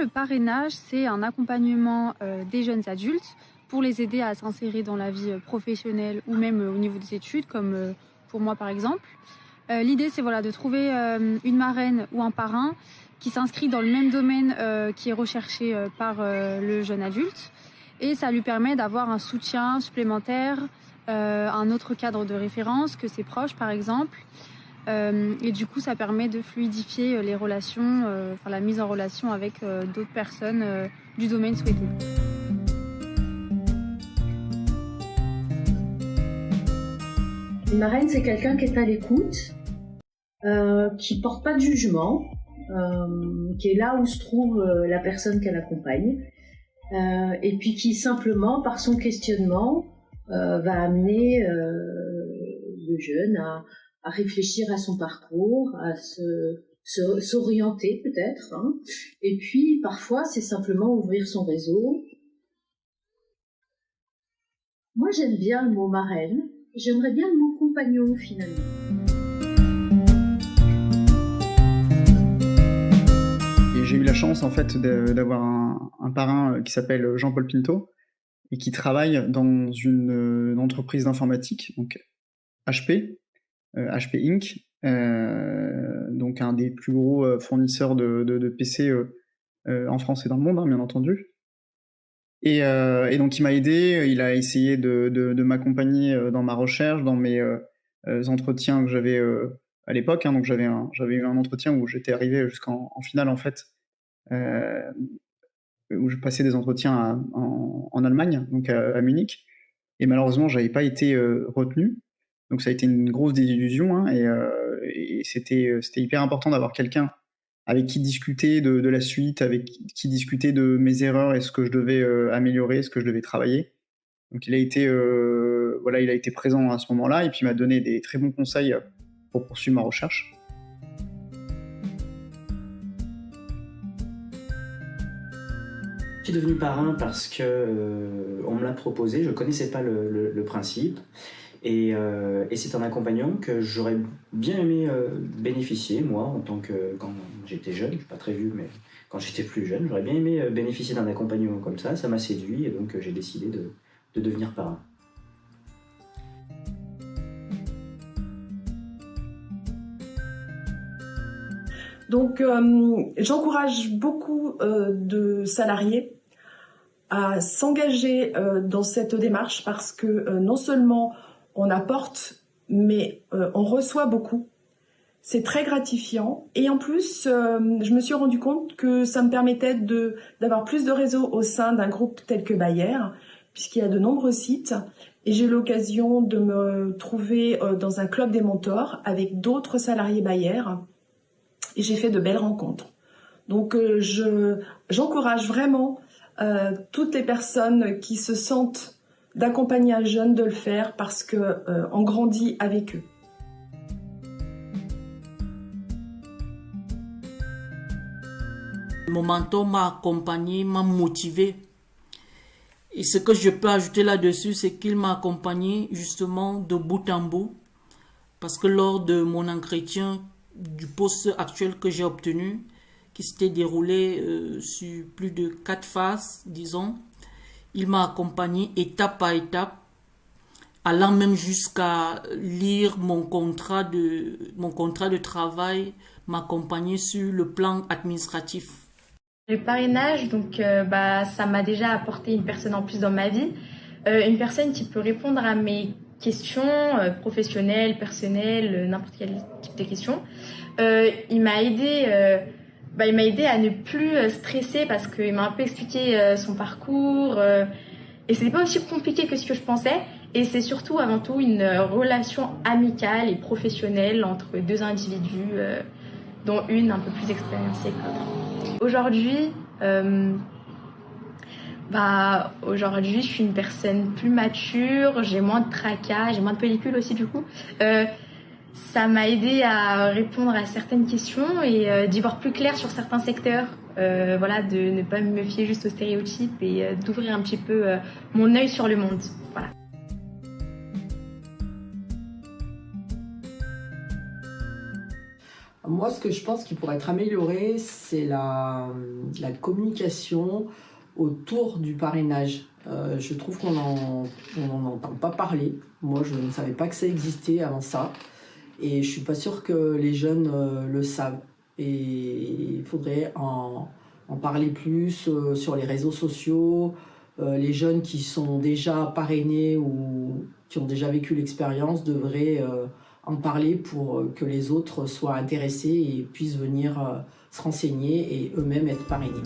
le parrainage, c'est un accompagnement des jeunes adultes pour les aider à s'insérer dans la vie professionnelle ou même au niveau des études, comme pour moi par exemple. L'idée, c'est de trouver une marraine ou un parrain qui s'inscrit dans le même domaine qui est recherché par le jeune adulte. Et ça lui permet d'avoir un soutien supplémentaire, un autre cadre de référence que ses proches par exemple. Et du coup, ça permet de fluidifier les relations, la mise en relation avec d'autres personnes du domaine souhaité. Une marraine, c'est quelqu'un qui est à l'écoute, qui porte pas de jugement, qui est là où se trouve la personne qu'elle accompagne, et puis qui simplement, par son questionnement, va amener le jeune à réfléchir à son parcours, à s'orienter peut-être, hein. Et puis parfois c'est simplement ouvrir son réseau. Moi j'aime bien le mot marraine, j'aimerais bien le mot compagnon finalement. Et j'ai eu la chance en fait d'avoir un parrain qui s'appelle Jean-Paul Pinto et qui travaille dans une entreprise d'informatique, donc HP Inc., donc un des plus gros fournisseurs de PC en France et dans le monde, hein, bien entendu. Et donc il m'a aidé, il a essayé de m'accompagner dans ma recherche, dans mes entretiens que j'avais à l'époque, hein, donc j'avais eu un entretien où j'étais arrivé jusqu'en finale en fait, où je passais des entretiens en Allemagne, donc à Munich, et malheureusement j'avais pas été retenu. Donc ça a été une grosse désillusion, hein, et c'était hyper important d'avoir quelqu'un avec qui discuter de la suite, avec qui discuter de mes erreurs et ce que je devais améliorer, ce que je devais travailler. Donc il a été présent à ce moment-là et puis il m'a donné des très bons conseils pour poursuivre ma recherche. Je suis devenu parrain parce que on me l'a proposé, je connaissais pas le principe. Et c'est un accompagnant que j'aurais bien aimé bénéficier, moi, en tant que... Quand j'étais jeune, je ne suis pas très vieux, mais quand j'étais plus jeune, j'aurais bien aimé bénéficier d'un accompagnement comme ça m'a séduit, et donc j'ai décidé de devenir parrain. Donc, j'encourage beaucoup de salariés à s'engager dans cette démarche parce que non seulement on apporte, mais on reçoit beaucoup. C'est très gratifiant. Et en plus, je me suis rendu compte que ça me permettait d'avoir plus de réseau au sein d'un groupe tel que Bayer, puisqu'il y a de nombreux sites. Et j'ai eu l'occasion de me trouver dans un club des mentors avec d'autres salariés Bayer. Et j'ai fait de belles rencontres. Donc, j'encourage vraiment toutes les personnes qui se sentent d'accompagner un jeune de le faire parce que on grandit avec eux. Mon mentor m'a accompagné, m'a motivé. Et ce que je peux ajouter là-dessus, c'est qu'il m'a accompagné justement de bout en bout. Parce que lors de mon entretien du poste actuel que j'ai obtenu, qui s'était déroulé sur plus de 4 phases, disons, il m'a accompagné étape par étape, allant même jusqu'à lire mon contrat de travail, m'accompagner sur le plan administratif. Le parrainage, donc, ça m'a déjà apporté une personne en plus dans ma vie, une personne qui peut répondre à mes questions professionnelles, personnelles, n'importe quel type de questions. Il m'a aidé à ne plus stresser parce qu'il m'a un peu expliqué son parcours et c'était pas aussi compliqué que ce que je pensais. Et c'est surtout avant tout une relation amicale et professionnelle entre deux individus, dont une un peu plus expérimentée que l'autre. Aujourd'hui, je suis une personne plus mature, j'ai moins de tracas, j'ai moins de pellicules aussi du coup. Ça m'a aidé à répondre à certaines questions et d'y voir plus clair sur certains secteurs. De ne pas me fier juste aux stéréotypes et d'ouvrir un petit peu mon œil sur le monde. Voilà. Moi, ce que je pense qui pourrait être amélioré, c'est la communication autour du parrainage. Je trouve qu'on n'en entend pas parler. Moi, je ne savais pas que ça existait avant ça. Et je ne suis pas sûre que les jeunes le savent. Et il faudrait en parler plus sur les réseaux sociaux. Les jeunes qui sont déjà parrainés ou qui ont déjà vécu l'expérience devraient en parler pour que les autres soient intéressés et puissent venir se renseigner et eux-mêmes être parrainés.